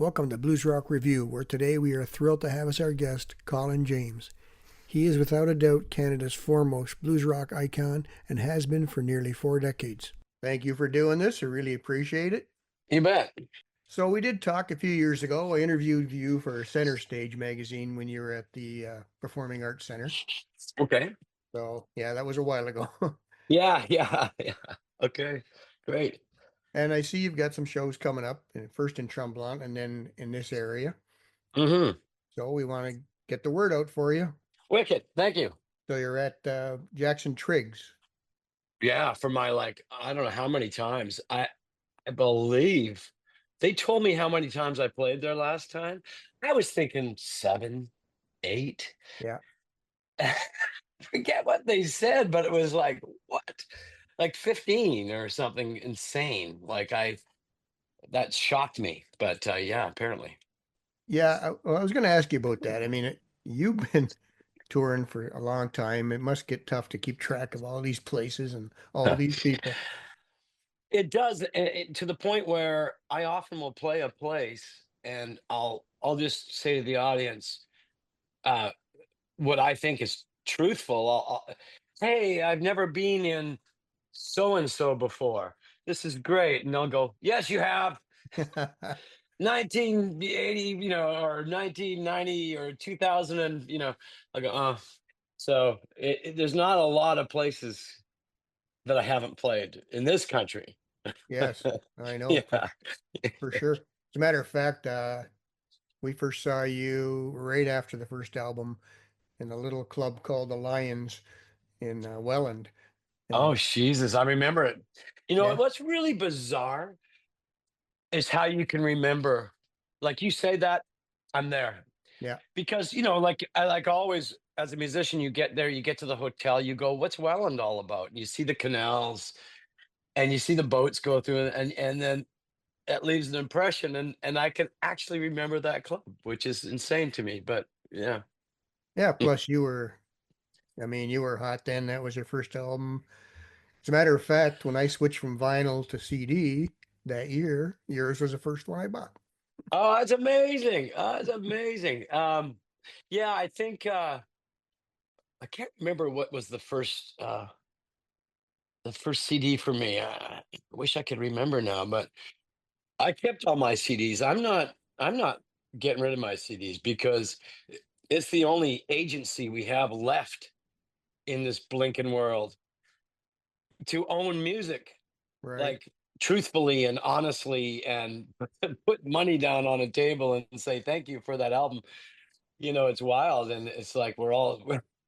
Welcome to Blues Rock Review, where today we are thrilled to have as our guest Colin James. He is without a doubt Canada's foremost blues rock icon and has been for nearly 4 decades. Thank you for doing this. I really appreciate it. You bet. So we did talk a few years ago. I interviewed you for Center Stage magazine when you were at the Performing Arts Center. Okay. So yeah, that was a while ago. Yeah, yeah. Okay, great. And I see you've got some shows coming up, first in Tremblant and then in this area. Mm-hmm. So we want to get the word out for you. Wicked. Thank you. So you're at Jackson Triggs. Yeah, for my I don't know how many times. I believe they told me how many times I played there last time. I was thinking 7, 8. Yeah. Forget what they said, but it was like, what? Like 15 or something insane. That shocked me. But yeah, apparently. Yeah. I was going to ask you about that. I mean, you've been touring for a long time. It must get tough to keep track of all these places and all these people. It does, to the point where I often will play a place, and I'll just say to the audience, uh, what I think is truthful. Hey, I've never been in so and so before. This is great, and they'll go, "Yes, you have." 1980, or 1990, or 2000, and I go, So there's not a lot of places that I haven't played in this country. Yes, I know Yeah. for sure. As a matter of fact, we first saw you right after the first album in a little club called the Lions in Welland. Oh, And Jesus, I remember it. yeah, What's really bizarre is how you can remember, like you say that, I'm there. yeah, Because, like always, as a musician, you get there, you get to the hotel, you go, what's Welland all about? And you see the canals and you see the boats go through, and then that leaves an impression. And I can actually remember that club, which is insane to me. But yeah. yeah. Plus, I mean, you were hot then. That was your first album. As a matter of fact, when I switched from vinyl to CD that year, yours was the first one I bought. Oh, that's amazing. That's amazing. Yeah, I think I can't remember what was the first CD for me. I wish I could remember now, but I kept all my CDs. I'm not getting rid of my CDs because it's the only agency we have left in this blinking world to own music, Right. like truthfully and honestly, and put money down on a table and say thank you for that album. It's wild, and it's like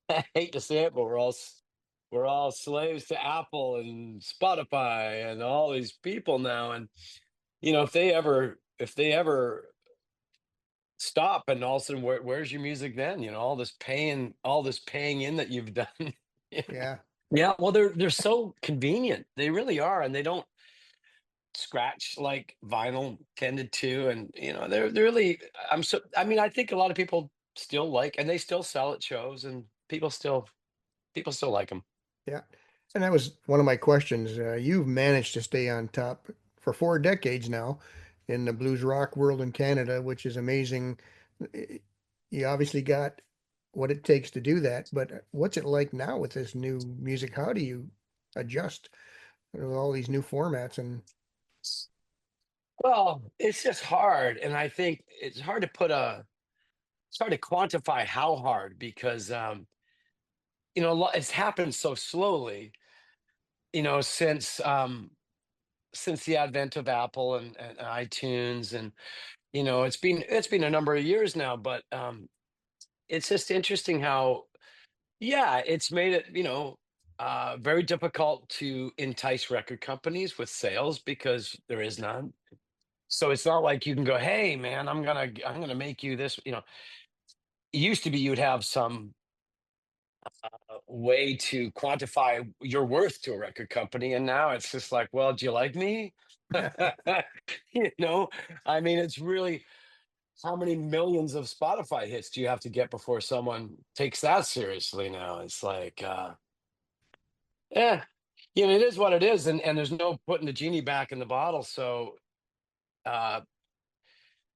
I hate to say it, but we're all slaves to Apple and Spotify and all these people now. And if they ever stop, and all of a sudden, where's your music then? All this paying in that you've done. Yeah. Yeah. Yeah, well, they're so convenient. They really are, and they don't scratch like vinyl tended to. And they're really. I think a lot of people still like, and they still sell at shows, and people still like them. Yeah. And that was one of my questions. You've managed to stay on top for 4 decades now in the blues rock world in Canada, which is amazing. Eh, You obviously got what it takes to do that, but what's it like now with this new music? How do you adjust with all these new formats? And Well, it's just hard, and I think it's hard to quantify how hard, because it's happened so slowly, since the advent of Apple and iTunes. And it's been a number of years now. But it's just interesting how, yeah, it's made it, very difficult to entice record companies with sales because there is none. So it's not like you can go, hey man, I'm gonna make you this. It used to be you'd have some way to quantify your worth to a record company, and now it's just like, well, do you like me? you know I mean, it's really, how many millions of Spotify hits do you have to get before someone takes that seriously? Now it's like, yeah, it is what it is, and there's no putting the genie back in the bottle. So uh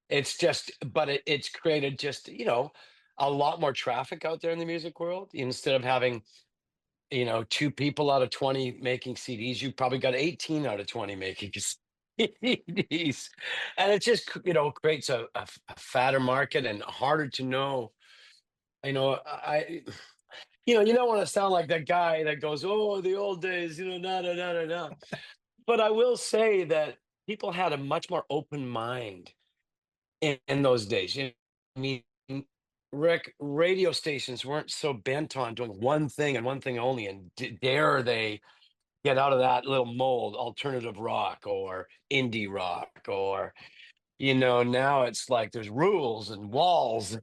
It's just, but it's created just, a lot more traffic out there in the music world. Instead of having, 2 people out of 20 making CDs, you probably got 18 out of 20 making CDs. And it just, creates a fatter market and harder to know. You don't want to sound like that guy that goes, "Oh, the old days, na na na na na." But I will say that people had a much more open mind in those days. I mean, radio stations weren't so bent on doing one thing and one thing only, and dare they get out of that little mold, alternative rock or indie rock, or now it's like there's rules and walls.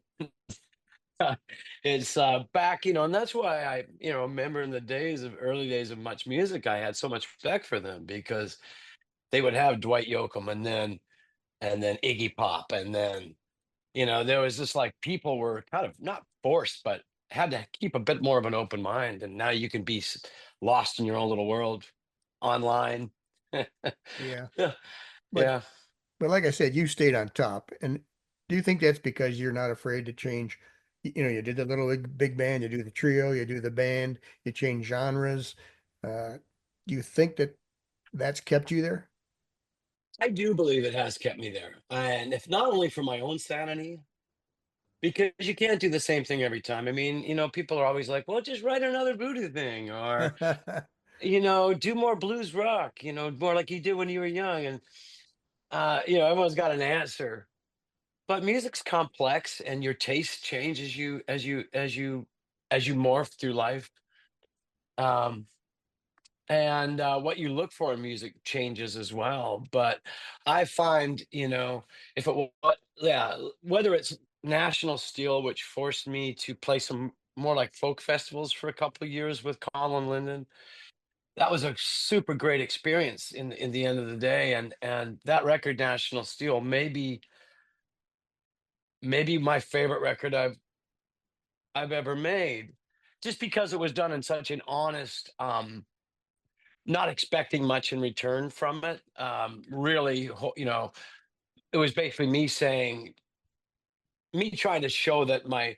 It's back, and that's why I, remember in the early days of Much Music, I had so much respect for them because they would have Dwight Yoakam and then Iggy Pop, and then there was just like people were kind of not forced, but had to keep a bit more of an open mind. And now you can be lost in your own little world online. Yeah. Yeah, But yeah. but like I said, you stayed on top. And do you think that's because you're not afraid to change? You did the little big band, you do the trio, you do the band, you change genres. Do you think that that's kept you there? I do believe it has kept me there, and if not only for my own sanity, because you can't do the same thing every time. I mean, people are always like, "Well, just write another voodoo thing," or do more blues rock, more like you did when you were young, and everyone's got an answer. But music's complex, and your taste changes as you morph through life. Um, and what you look for in music changes as well. But I find, if it yeah, whether it's National Steel, which forced me to play some more like folk festivals for a couple of years with Colin Linden, that was a super great experience in the end of the day. And that record, National Steel, maybe my favorite record I've ever made, just because it was done in such an honest, not expecting much in return from it. Really, it was basically me trying to show that my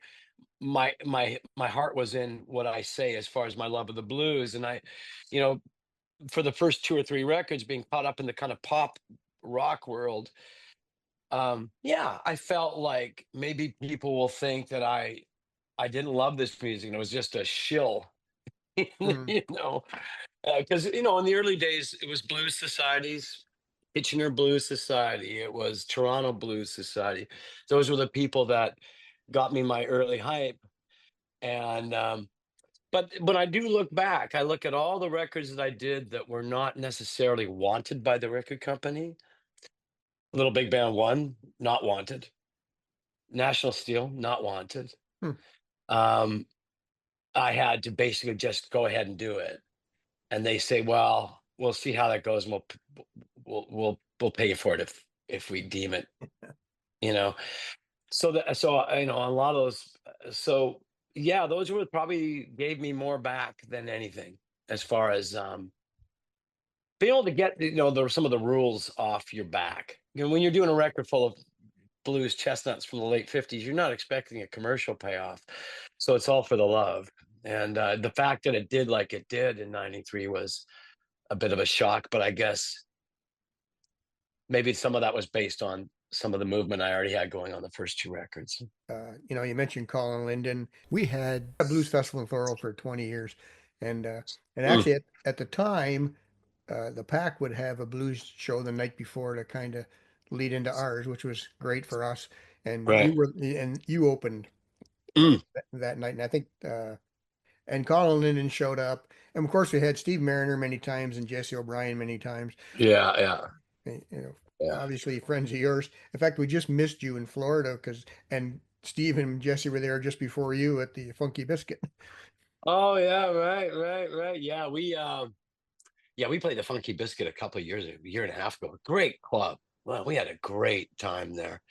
heart was in what I say as far as my love of the blues, and you know, for the first two or three records, being caught up in the kind of pop rock world. Yeah, I felt like maybe people will think that I didn't love this music and it was just a shill, Hmm. you know, because in the early days it was blues societies, Kitchener Blues Society, it was Toronto Blues Society. Those were the people that got me my early hype. And but when I do look back, I look at all the records that I did that were not necessarily wanted by the record company. Little Big Band One, not wanted. National Steel, not wanted. Hmm. Um, I had to basically just go ahead and do it. And they say, "Well, we'll see how that goes, and we'll pay you for it if we deem it." You know, a lot of those. So yeah, those were probably gave me more back than anything as far as being able to get some of the rules off your back. When you're doing a record full of blues chestnuts from the late '50s, you're not expecting a commercial payoff, so it's all for the love. And the fact that it did like it did in '93 was a bit of a shock, but I guess maybe some of that was based on some of the movement I already had going on the first two records. You mentioned Colin Linden. We had a blues festival in Thorold for 20 years, and Mm, actually at the time, the Pack would have a blues show the night before to kind of lead into ours, which was great for us. right. And you opened Mm, that night, and I think and Colin Linden showed up, and of course we had Steve Mariner many times and Jesse O'Brien many times. yeah, yeah, You know, yeah. obviously friends of yours. In fact, we just missed you in Florida because and Steve and Jesse were there just before you at the Funky Biscuit. Oh yeah, right, right, right. Yeah, we played the Funky Biscuit a year and a half ago. Great club. Well, we had a great time there.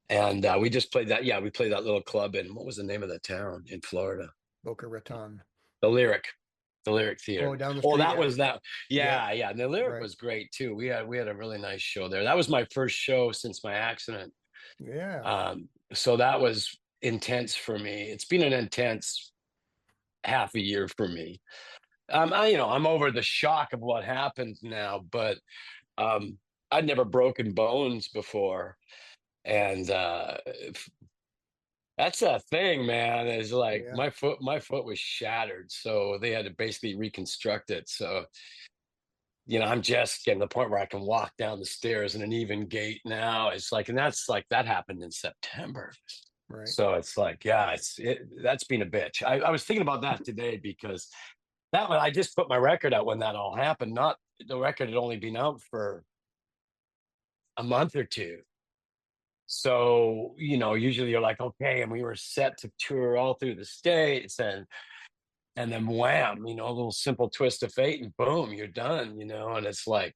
And we just played that. Yeah, we played that little club in, what was the name of the town in Florida? Boca Raton. The Lyric, the Lyric Oh, Theater. down the Oh, street. that Yeah, was that. yeah, Yeah, yeah. And the Lyric right. was great too. We had a really nice show there. That was my first show since my accident. Yeah. So that was intense for me. It's been an intense half a year for me. I'm over the shock of what happened now, but um, I'd never broken bones before, and that's a thing, man. Is like Yeah. my foot was shattered, so they had to basically reconstruct it. So I'm just getting to the point where I can walk down the stairs in an even gait now. It's like, and that's like that happened in September. Right. So it's like, yeah, that's been a bitch. I was thinking about that today because that one I just put my record out when that all happened. Not the record had only been out for a month or two. So, usually you're like, okay, and we were set to tour all through the states, and then wham, a little simple twist of fate, and boom, you're done, and it's like,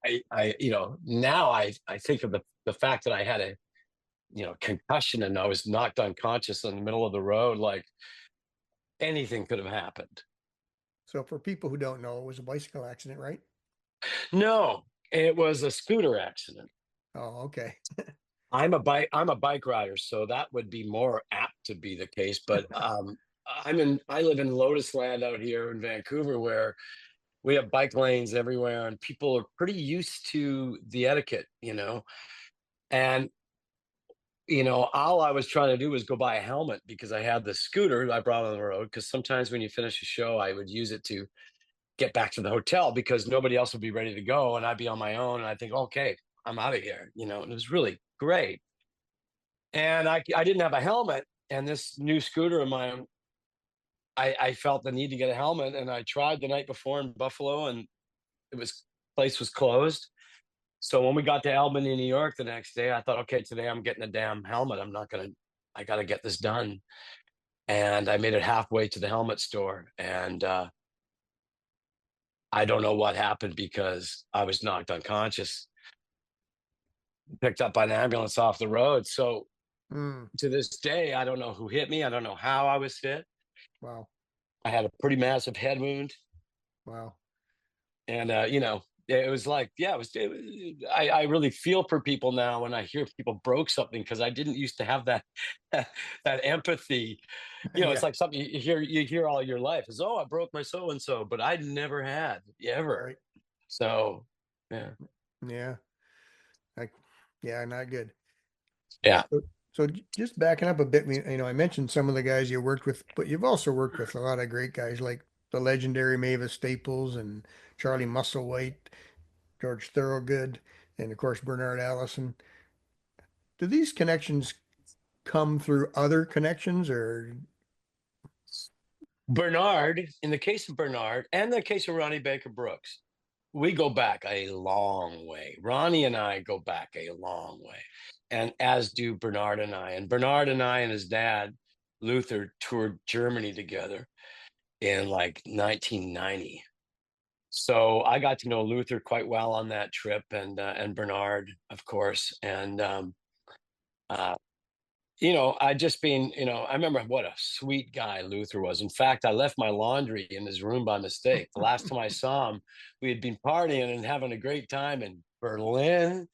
now I think of the fact that I had a concussion and I was knocked unconscious in the middle of the road, like anything could have happened. So for people who don't know, it was a bicycle accident, right? No, it was a scooter accident. Oh, okay. I'm a bike rider, so that would be more apt to be the case. But I live in Lotus Land out here in Vancouver, where we have bike lanes everywhere, and people are pretty used to the etiquette, And all I was trying to do was go buy a helmet because I had the scooter I brought on the road. Because sometimes when you finish a show, I would use it to get back to the hotel because nobody else would be ready to go, and I'd be on my own. And I think, okay, I'm out of here, and it was really great. And I didn't have a helmet, and this new scooter of mine, I felt the need to get a helmet, and I tried the night before in Buffalo, and it was place was closed. So when we got to Albany, New York the next day, I thought, okay, today I'm getting a damn helmet. I got to get this done. And I made it halfway to the helmet store, and I don't know what happened because I was knocked unconscious, picked up by an ambulance off the road. So Mm, to this day, I don't know who hit me. I don't know how I was hit. wow. I had a pretty massive head wound, Wow. and it was like, yeah, I really feel for people now when I hear people broke something because I didn't used to have that that empathy. It's Yeah. like something you hear all your life is, oh, I broke my so and so, but I never had ever. Right. So yeah, Yeah. Like, yeah, not good. yeah. So just backing up a bit, I mentioned some of the guys you worked with, but you've also worked with a lot of great guys like the legendary Mavis Staples and Charlie Musselwhite, George Thorogood, and of course Bernard Allison. Do these connections come through other connections or Bernard, in the case of Bernard, and the case of Ronnie Baker Brooks, we go back a long way. Ronnie and I go back a long way, and as do Bernard and I. And Bernard and I and his dad, Luther, toured Germany together in like 1990. So I got to know Luther quite well on that trip, and Bernard, of course, and uh, I just been, I remember what a sweet guy Luther was. In fact, I left my laundry in his room by mistake. The last time I saw him, we had been partying and having a great time in Berlin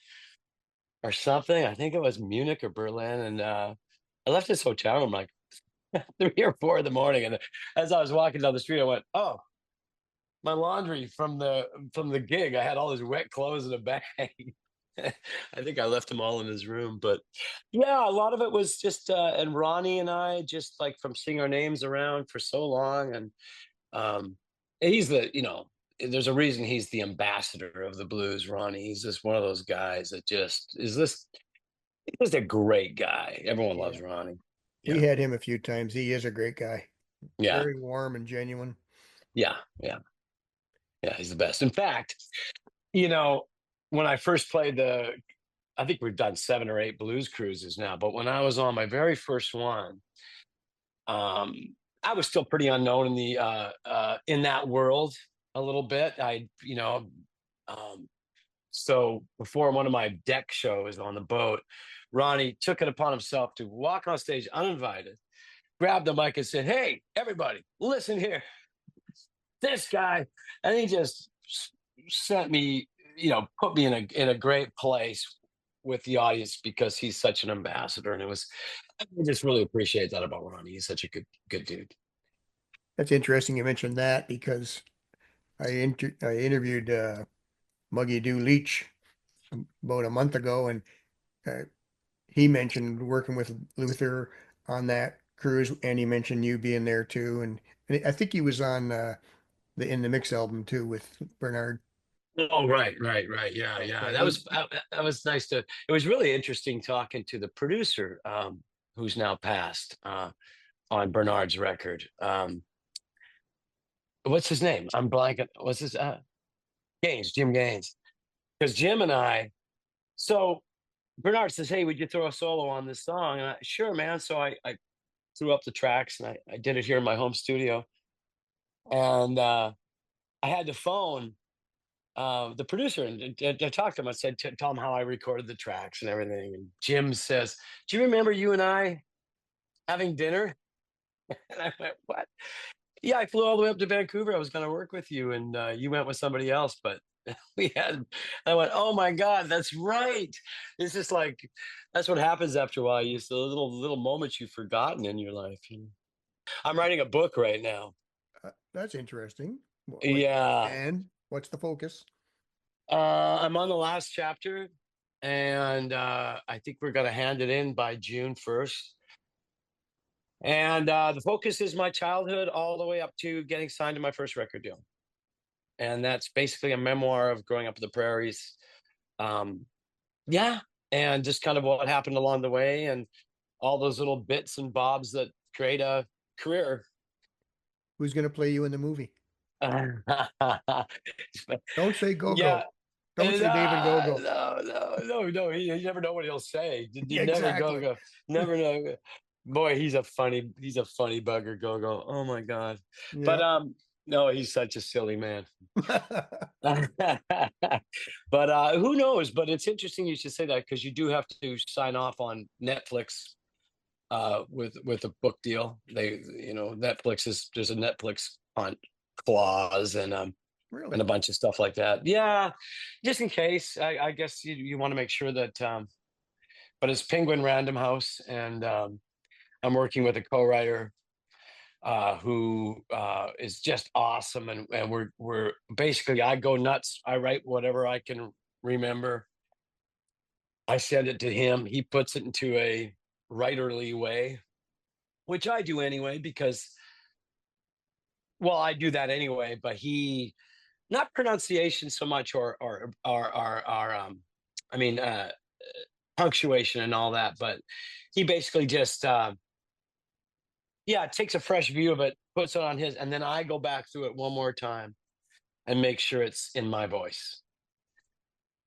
or something. I think it was Munich or Berlin. And I left his hotel room like 3 or 4 in the morning. And as I was walking down the street, I went, oh, my laundry from the gig. I had all his wet clothes in a bag. I think I left them all in his room, but yeah, a lot of it was just and Ronnie and I just like from seeing our names around for so long, and um he's there's a reason he's the ambassador of the blues. Ronnie, he's just one of those guys that just is this he's just a great guy. Everyone loves yeah. Ronnie. We Yeah, had him a few times. He is a great guy. yeah, Very warm and genuine. yeah, yeah, yeah. He's the best. In fact, you know, when I first played I think we've done 7 or 8 blues cruises now, but when I was on my very first one, um, I was still pretty unknown in that world a little bit. Um, so before one of my deck shows on the boat, Ronnie took it upon himself to walk on stage uninvited, grabbed the mic and said, "Hey, everybody, listen here, this guy," and he just sent me, put me in a great place with the audience because he's such an ambassador, and I just really appreciate that about Ronnie. He's such a good dude. That's interesting you mentioned that because I interviewed Muggy Dew Leach about a month ago, and uh, he mentioned working with Luther on that cruise, and he mentioned you being there too, and I think he was on the In the Mix album too with Bernard. Oh, right. Yeah, So yeah. yeah, he That was nice to. It was really interesting talking to the producer, who's now passed, on Bernard's record. What's his name? I'm blanking. What's his Gaines? Jim Gaines. Because Jim and I. So Bernard says, "Hey, would you throw a solo on this song?" And sure, man. So I threw up the tracks and I did it here in my home studio, and I had to phone the producer and I talked to him. I said, Tell him how I recorded the tracks and everything." And Jim says, "Do you remember you and I having dinner?" And I went, "What?" "Yeah, I flew all the way up to Vancouver. I was going to work with you, and you went with somebody else, but we had." I went, "Oh my God, that's right." It's just like that's what happens after a while. You just the little moments you've forgotten in your life. I'm writing a book right now. that's interesting. Yeah, And what's the focus? I'm on the last chapter, and I think we're going to hand it in by June 1st. And the focus is my childhood all the way up to getting signed to my first record deal. And that's basically a memoir of growing up in the prairies. Um, yeah, and just kind of what happened along the way and all those little bits and bobs that create a career. Who's going to play you in the movie? Don't say go Yeah. go. Don't say David go go. No. You never know what he'll say. You Yeah, never exactly. never know. Boy, he's a funny bugger, Go Go. Oh my God. But Yeah. no, he's such a silly man. But who knows? But it's interesting you should say that because you do have to sign off on Netflix with a book deal. Netflix is there's a Netflix on clause and Really? a bunch of stuff like that. Yeah, just in case. I guess you want to make sure that. But it's Penguin Random House, and I'm working with a co-writer who is just awesome, and we're basically I go nuts. I write whatever I can remember. I send it to him. He puts it into a writerly way, which I do anyway because well, I do that anyway. But he not pronunciation so much or I mean punctuation and all that, but he basically just yeah, takes a fresh view of it, puts it on his, and then I go back through it one more time and make sure it's in my voice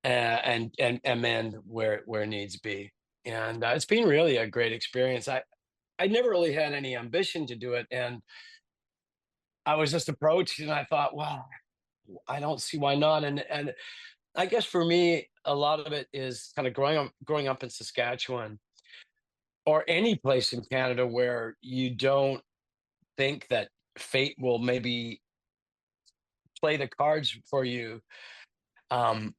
and amend where needs be. And it's been really a great experience. I never really had any ambition to do it, and I was just approached, and I thought, well, I don't see why not. And I guess for me, a lot of it is kind of growing up in Saskatchewan or any place in Canada where you don't think that fate will maybe play the cards for you. Um,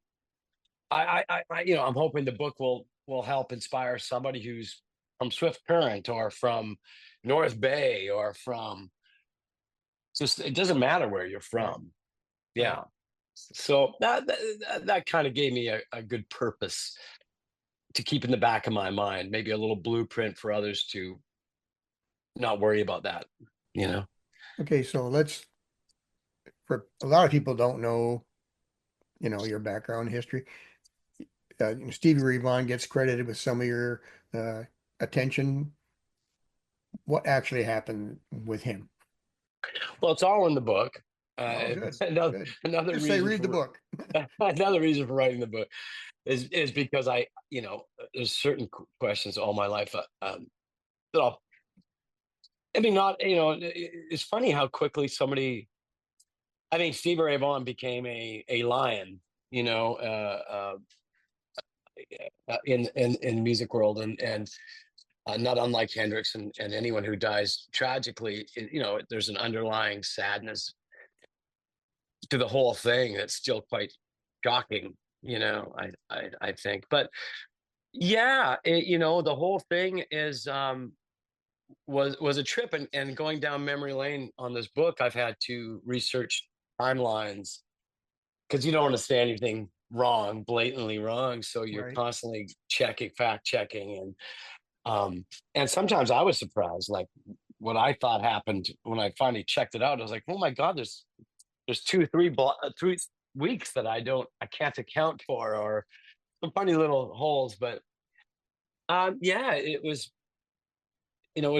I'm hoping the book will help inspire somebody who's from Swift Current or from North Bay or from just it doesn't matter where you're Right. from. Right. Yeah. So that kind of gave me a good purpose to keep in the back of my mind, maybe a little blueprint for others to not worry about that, you know? Okay, so for a lot of people don't know, your background history. Stevie Ray Vaughan gets credited with some of your uh, attention. What actually happened with him? Well, it's all in the book. Oh, good, Another good. another Just say reason read the for book. another reason for writing the book is because there's certain questions all my life that I mean, not it's funny how quickly somebody. I mean, Stevie Ray Vaughan became a lion, you know, in the music world, and not unlike Hendrix and anyone who dies tragically, there's an underlying sadness to the whole thing that's still quite shocking. I think, but Yeah, the whole thing was a trip, and going down memory lane on this book, I've had to research timelines because you don't want to say anything wrong, blatantly wrong. So you're Right. constantly checking, fact checking, and sometimes I was surprised, like what I thought happened when I finally checked it out. I was like, oh my god, there's 3 weeks that I can't account for, or some funny little holes. But yeah, it was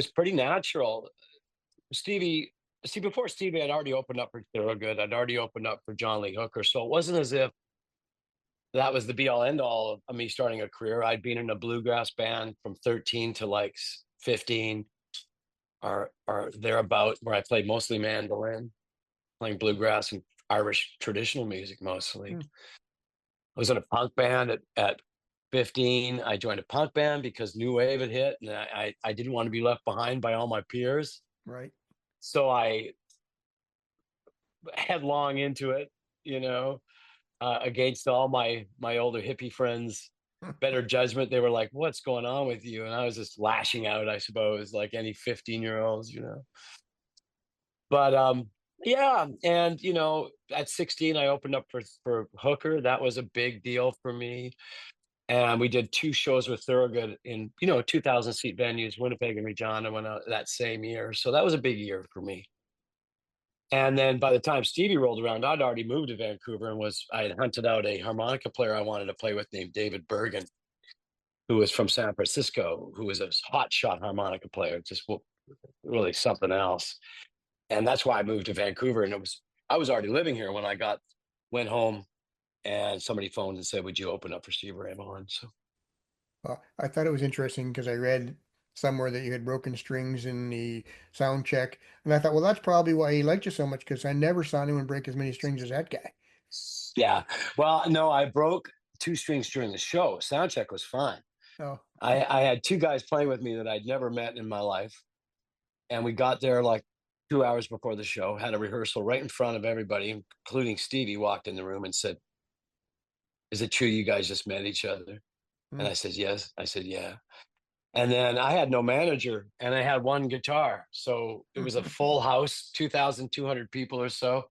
pretty natural. Stevie, see, before Stevie, I'd already opened up for Thorogood. I'd already opened up for John Lee Hooker. So it wasn't as if that was the be all end all of me starting a career. I'd been in a bluegrass band from 13 to like 15 or thereabout, where I played mostly mandolin, playing bluegrass and Irish traditional music mostly. Hmm. I was in a punk band at 15. I joined a punk band because new wave had hit, and I didn't want to be left behind by all my peers. Right. So I headlong into it, you know, against all my older hippie friends' better judgment. They were like, "What's going on with you?" And I was just lashing out, I suppose, like any 15-year-olds, you know. But yeah, and at 16, I opened up for Hooker. That was a big deal for me. And we did 2 shows with Thorogood in 2,000-seat venues, Winnipeg and Regina went out that same year. So that was a big year for me. And then by the time Stevie rolled around, I'd already moved to Vancouver, and I had hunted out a harmonica player I wanted to play with named David Bergen, who was from San Francisco, who was a hot shot harmonica player, just really something else. And that's why I moved to Vancouver. And I was already living here when went home, and somebody phoned and said, "Would you open up for Stevie Ray Vaughan?" So I thought it was interesting because I read somewhere that you had broken strings in the sound check, and I thought, well, that's probably why he liked you so much because I never saw anyone break as many strings as that guy. yeah, well, no, I broke 2 strings during the show. Soundcheck was fine. Oh, I had 2 guys playing with me that I'd never met in my life, and we got there like 2 hours before the show, had a rehearsal right in front of everybody, including Stevie. Walked in the room and said, "Is it true you guys just met each other?" And hmm. I said, "Yes." I said, "Yeah." And then I had no manager, and I had one guitar, so it was a full house, 2,200 people or so.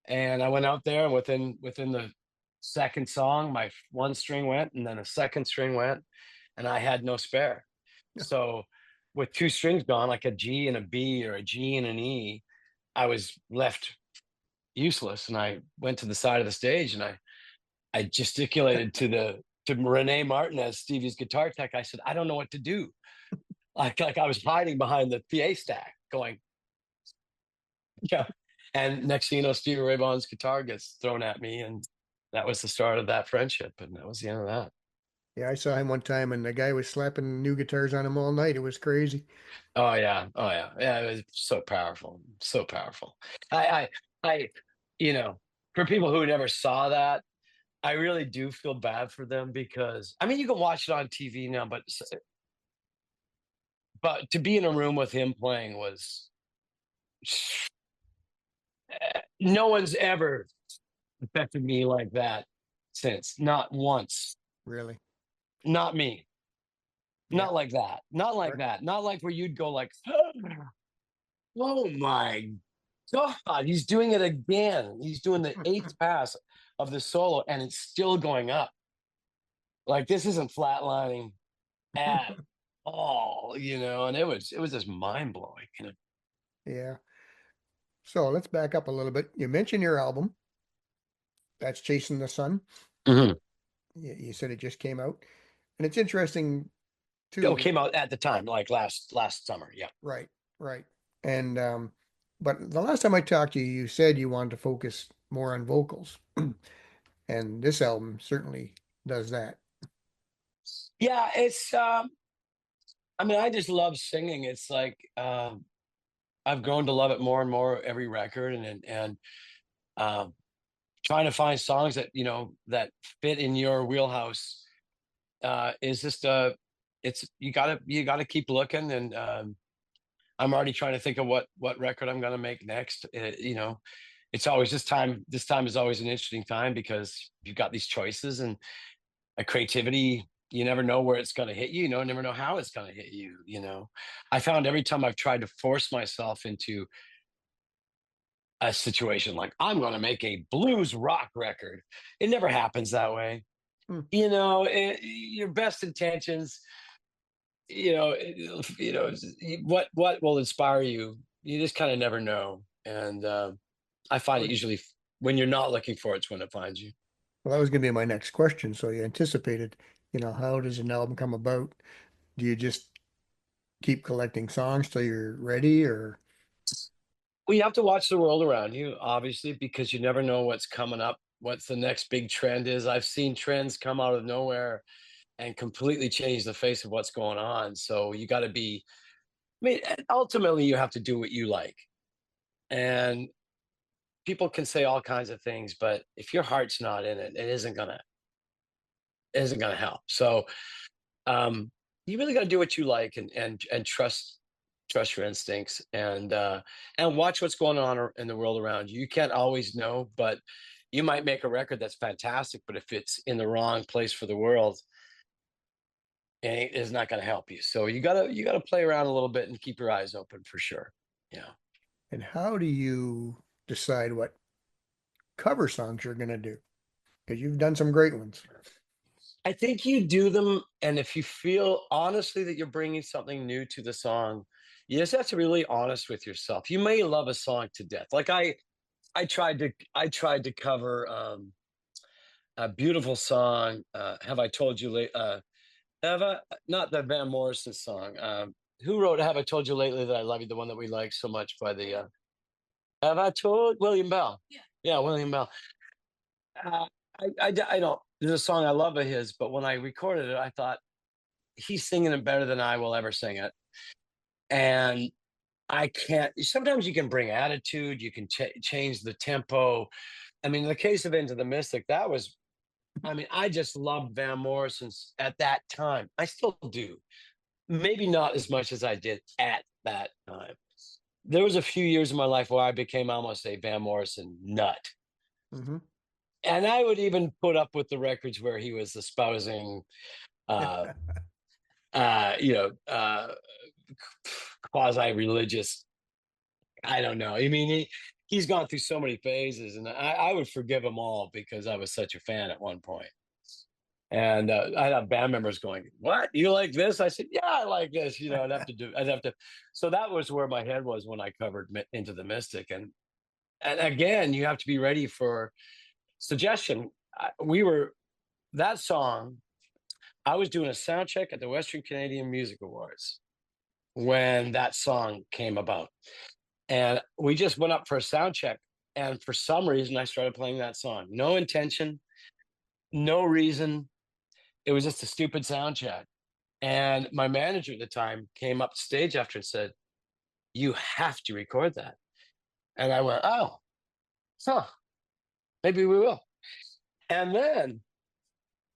And I went out there, and within the second song, my one string went, and then a second string went, and I had no spare. So with 2 strings gone, like a G and a B or a G and an E, I was left useless. And I went to the side of the stage, and I gesticulated to Renee Martinez, Stevie's guitar tech. I said, "I don't know what to do." Like I was hiding behind the PA stack, going, yeah. And next thing you know, Stevie Ray Vaughan's guitar gets thrown at me, and that was the start of that friendship, and that was the end of that. Yeah, I saw him one time, and the guy was slapping new guitars on him all night. It was crazy. Oh yeah, oh yeah, yeah. It was so powerful, so powerful. I, I, you know, for people who never saw that, I really do feel bad for them because I mean, you can watch it on TV now, but to be in a room with him playing was no one's ever affected me like that since. Not once. Really. Not me. Yeah. Not like that. Not like Right. that. Not like where you'd go like, "Oh my god, he's doing it again. He's doing the 8th pass of the solo, and it's still going up. Like, this isn't flatlining at all," and it was just mind-blowing, you know? Yeah. So let's back up a little bit. You mentioned your album. That's Chasing the Sun. Mhm. You said it just came out. And it's interesting Oh, too. came out at the time, like last summer, yeah. Right, right. And but the last time I talked to you, you said you wanted to focus more on vocals. And this album certainly does that. Yeah, I mean, I just love singing. It's like, I've grown to love it more and more every record, um trying to find songs that fit in your wheelhouse is just it's you gotta keep looking. And I'm already trying to think of what record I'm gonna make next. It's always this time is always an interesting time because you've got these choices, and a creativity. You never know where it's going to hit you. You never know how it's going to hit you. I found every time I've tried to force myself into a situation like I'm going to make a blues rock record, it never happens that way. Hmm. Your best intentions, what will inspire you. You just kind of never know, and I find it Well, usually when you're not looking for it's when it finds you. that was going to be my next question. So you anticipated, how does an album come about? Do you just keep collecting songs till you're ready, or? Well, you have to watch the world around you, obviously, because you never know what's coming up, what's the next big trend is. I've seen trends come out of nowhere and completely change the face of what's going on. So you got to be, I mean, ultimately, you have to do what you like. And people can say all kinds of things, but if your heart's not in it, it isn't gonna help. So um, you really got to do what you like and trust your instincts and watch what's going on in the world around you. You can't always know, but you might make a record that's fantastic, but if it's in the wrong place for the world, it is not going to help you. So you gotta play around a little bit and keep your eyes open for sure. Yeah. And how do you decide what cover songs you're going to do? Because you've done some great ones. I think you do them, and if you feel honestly that you're bringing something new to the song, you just have to be really honest with yourself. You may love a song to death. Like I tried to cover a beautiful song. Have I told you late? Have I not the Van Morrison song? Who wrote "Have I Told You Lately That I Love You"? The one that we like so much by the Have I told William Bell? Yeah, William Bell. Uh, I don't. There's a song I love of his, but when I recorded it, I thought he's singing it better than I will ever sing it. And I can't. Sometimes you can bring attitude, you can change the tempo. I mean, in the case of Into the Mystic, that was, I mean, I just loved Van Morrison's at that time. I still do. Maybe not as much as I did at that time. There was a few years in my life where I became almost a Van Morrison nut. Hmm. And I would even put up with the records where he was espousing, uh, you know, quasi-religious. I don't know. I mean, he's gone through so many phases, and I would forgive them all because I was such a fan at one point. And I had band members going, "What, you like this?" I said, "Yeah, I like this." I'd have to. So that was where my head was when I covered Into the Mystic, and again, you have to be ready for suggestion. We were that song. I was doing a sound check at the Western Canadian Music Awards when that song came about. And we just went up for a sound check. And for some reason, I started playing that song. No intention, no reason. It was just a stupid sound check. And my manager at the time came up stage after and said, "You have to record that." And I went, "Oh, huh, maybe we will." And then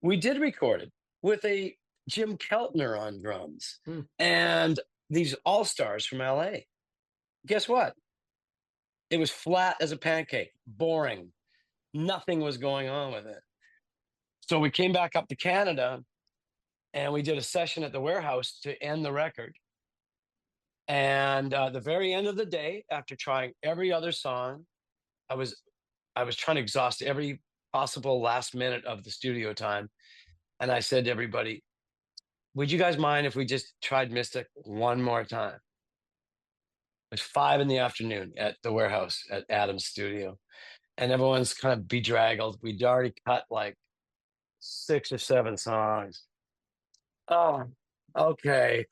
we did record it with a Jim Keltner on drums Hmm. and these all stars from LA. Guess what? It was flat as a pancake, boring. Nothing was going on with it. So we came back up to Canada and we did a session at the warehouse to end the record. And the very end of the day, after trying every other song, I was I was trying to exhaust every possible last minute of the studio time. And I said to everybody, "Would you guys mind if we just tried Mystic one more time?" It was 5 in the afternoon at the warehouse at Adam's studio. And everyone's kind of bedraggled. We'd already cut like 6 or 7 songs. Oh, okay.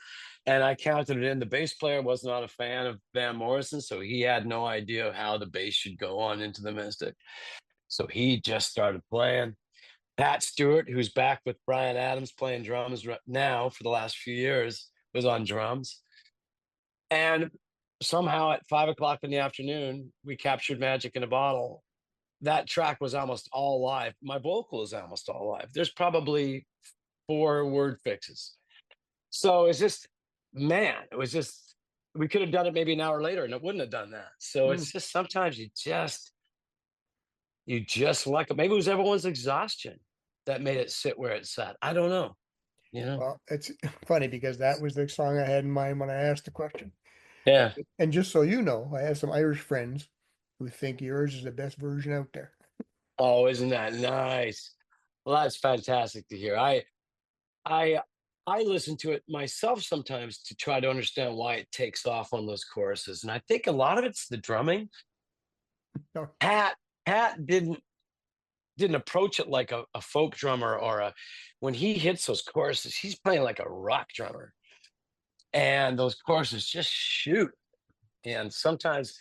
And I counted it in. The bass player was not a fan of Van Morrison, so he had no idea how the bass should go on Into the Mystic. So he just started playing. Pat Stewart, who's back with Brian Adams playing drums now for the last few years, was on drums. And somehow at 5 o'clock in the afternoon, we captured Magic in a Bottle. That track was almost all live. My vocal is almost all live. There's probably 4 word fixes. So it's just, man, it was just, we could have done it maybe an hour later and it wouldn't have done that. So Hmm. it's just sometimes you just like it. Maybe it was everyone's exhaustion that made it sit where it sat. I don't know. you know? Well, it's funny because that was the song I had in mind when I asked the question. Yeah. And just so you know, I have some Irish friends who think yours is the best version out there. Oh, isn't that nice? Well, that's fantastic to hear. I I listen to it myself sometimes to try to understand why it takes off on those choruses, and I think a lot of it's the drumming. No, Pat Pat didn't approach it like a folk drummer or a when he hits those choruses, he's playing like a rock drummer, and those choruses just shoot. And sometimes,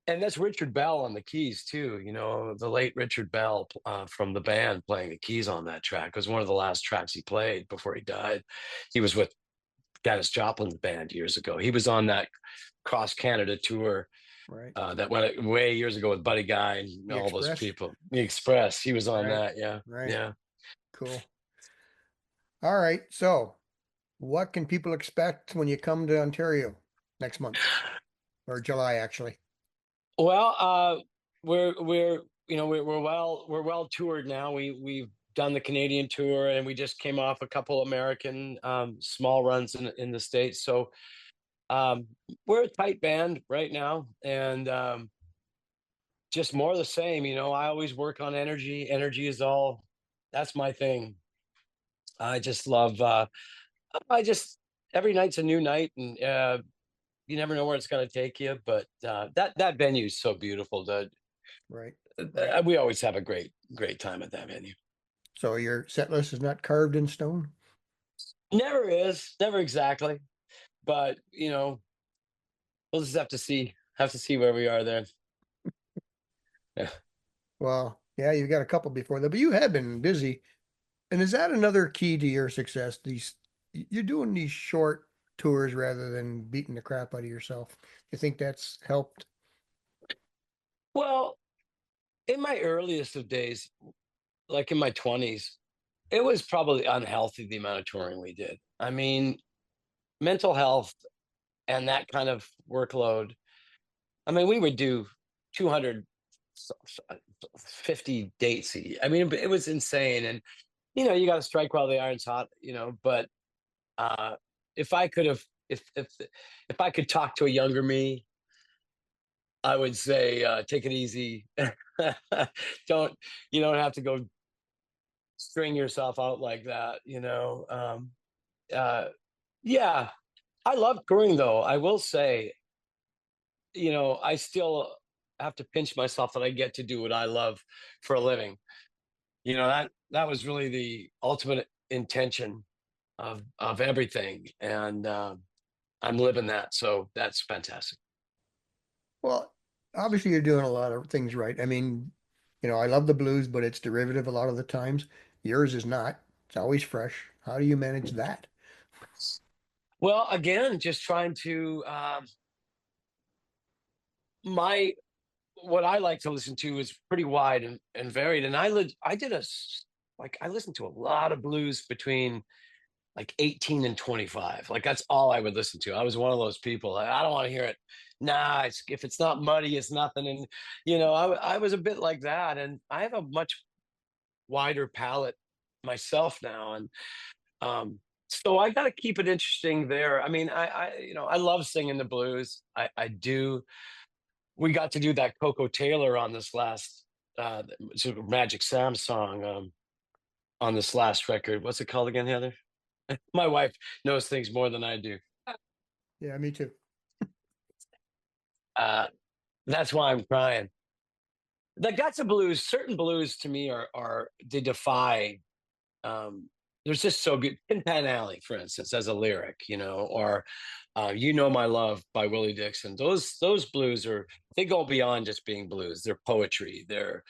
and that's Richard Bell on the keys too. You know, the late Richard Bell from the band playing the keys on that track. It was one of the last tracks he played before he died. He was with Janis Joplin's band years ago. He was on that cross Canada tour right. that went way years ago with Buddy Guy and The all those Express. people. The Express. He was on Right. that. Yeah, Right. yeah. Cool. All right. So, what can people expect when you come to Ontario next month or July, actually? Well, we're we're well toured now. We've done the Canadian tour, and we just came off a couple American small runs in the states. So um, we're a tight band right now, and just more of the same. You know, I always work on energy. Energy is all. That's my thing. I just love. I just every night's a new night, and you never know where it's going to take you. But that venue is so beautiful. Right. Right. We always have a great time at that venue. So, your set list is not carved in stone? Never is, never exactly, but we'll just have to see where we are there. Yeah. Well, yeah, you've got a couple before that, but you have been busy. And is that another key to your success? You're doing these short tours rather than beating the crap out of yourself. You think that's helped? Well, in my earliest of days, like in my 20s, it was probably unhealthy the amount of touring we did. I mean, mental health and that kind of workload. I mean, we would do 250 dates a year. I mean, it was insane. And you got to strike while the iron's hot. But uh, if I could have, if I could talk to a younger me, I would say take it easy. don't You don't have to go string yourself out like that. Uh, yeah, I love touring though. I will say, I still have to pinch myself that I get to do what I love for a living. That was really the ultimate intention of everything, and I'm living that, so that's fantastic. Well, obviously you're doing a lot of things right. I mean, I love the blues, but it's derivative a lot of the times. Yours is not. It's always fresh. How do you manage that? Well, again, just trying to my what I like to listen to is pretty wide and varied. And I did like I listened to a lot of blues between like 18 and 25. Like that's all I would listen to. I was one of those people. I don't want to hear it. Nah, if it's not muddy, it's nothing. And I was a bit like that. And I have a much wider palette myself now, and so I got to keep it interesting there. I mean, I love singing the blues. I do. We got to do that Coco Taylor on this last sort of Magic Sam song on this last record. What's it called again, Heather? My wife knows things more than I do. Yeah, me too. Uh, that's why I'm crying. The guts of blues, certain blues to me are they defy. There's just so good. Tin Pan Alley, for instance, as a lyric, or "You Know My Love" by Willie Dixon. Those blues they go beyond just being blues. They're poetry. They're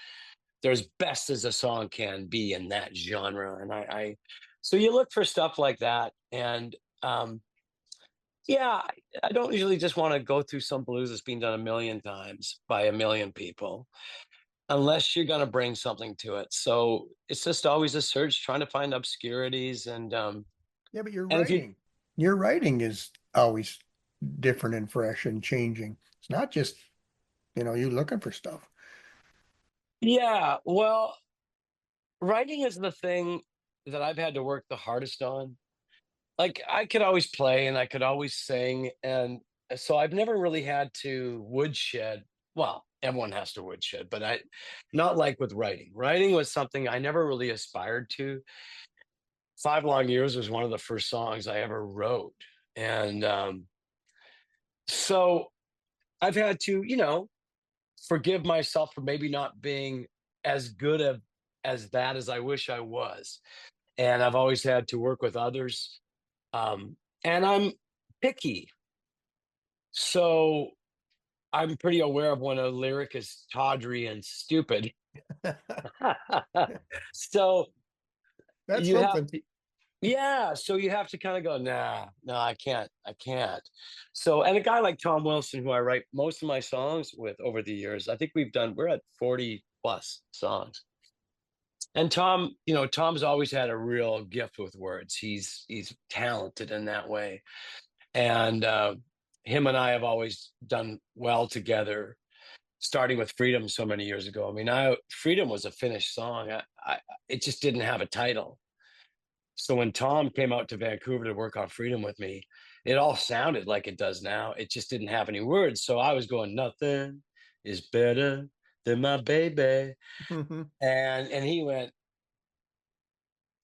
as best as a song can be in that genre. And so you look for stuff like that, and um, yeah, I don't usually just want to go through some blues that's been done a million times by a million people, unless you're going to bring something to it. So it's just always a search, trying to find obscurities, Yeah, but and if you, your writing is always different and fresh and changing. It's not just, you looking for stuff. yeah, well, writing is the thing that I've had to work the hardest on. Like, I could always play and I could always sing, and so I've never really had to woodshed. Well, everyone has to woodshed, but I not like with writing. Writing was something I never really aspired to. 5 Long Years was one of the first songs I ever wrote, and, so I've had to, forgive myself for maybe not being as good of as that as I wish I was, and I've always had to work with others, and I'm picky, so I'm pretty aware of when a lyric is tawdry and stupid. So That's you have something. to, yeah, so you have to kinda go, "Nah, no, I can't." So and a guy like Tom Wilson, who I write most of my songs with over the years, I think we're at 40 plus songs. And Tom, Tom's always had a real gift with words. He's talented in that way. And, him and I have always done well together, starting with Freedom so many years ago. I mean, I Freedom was a finished song. It just didn't have a title. So when Tom came out to Vancouver to work on Freedom with me, it all sounded like it does now. It just didn't have any words. So I was going, "Nothing is better than my baby." Mhm. And he went,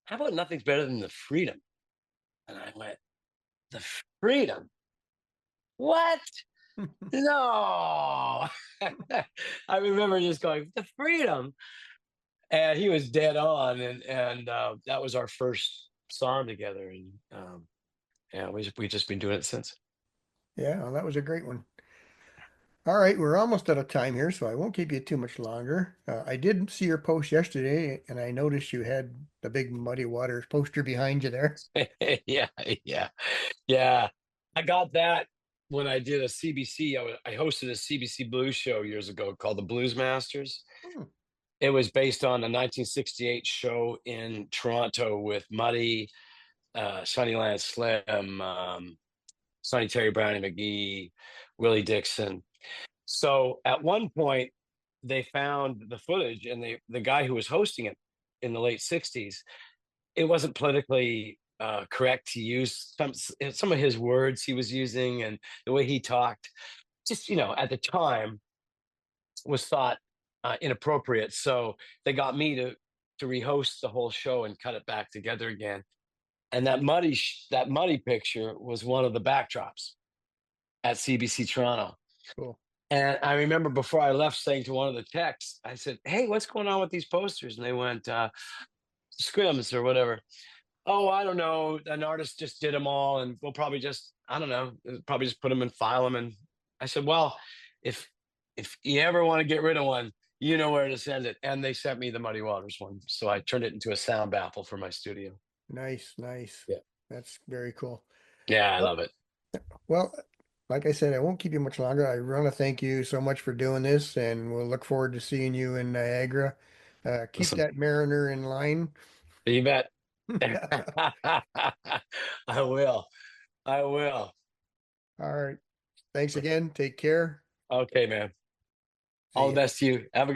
"How about nothing's better than the freedom?" And I went, "The freedom? What? No." I remember just going, "The freedom." And he was dead on, and that was our first song together, and, yeah, we just been doing it since. Yeah, well, that was a great one. All right, we're almost out of time here, so I won't keep you too much longer. I did see your post yesterday, and I noticed you had the big Muddy Waters poster behind you there. Yeah, yeah, yeah. I got that when I did a CBC. I hosted a CBC blues show years ago called the Blues Masters. Hmm, It was based on a 1968 show in Toronto with Muddy, Sonny Lance Slim, Sonny Terry Brownie McGee, Willie Dixon. So at one point, they found the footage, and the guy who was hosting it in the late '60s, it wasn't politically correct to use some of his words he was using, and the way he talked. Just at the time, was thought inappropriate. So they got me to rehost the whole show and cut it back together again. And that muddy picture was one of the backdrops at CBC Toronto. cool. And I remember before I left saying to one of the techs, I said, "Hey, what's going on with these posters?" And they went, "Scrims or whatever." "Oh, I don't know. An artist just did them all, and we'll probably just, I don't know, probably just put them and file them." And I said, "Well, if you ever want to get rid of one, you know where to send it." And they sent me the Muddy Waters one, so I turned it into a sound baffle for my studio. Nice, nice. Yeah, That's very cool. yeah, I Well, love it. well, like I said, I won't keep you much longer. I want to thank you so much for doing this, and we'll look forward to seeing you in Niagara. Keep Listen, that Mariner in line. you bet. I will. I will. All right. Thanks again. Take care. Okay, man. All See the ya. best to you. Have a great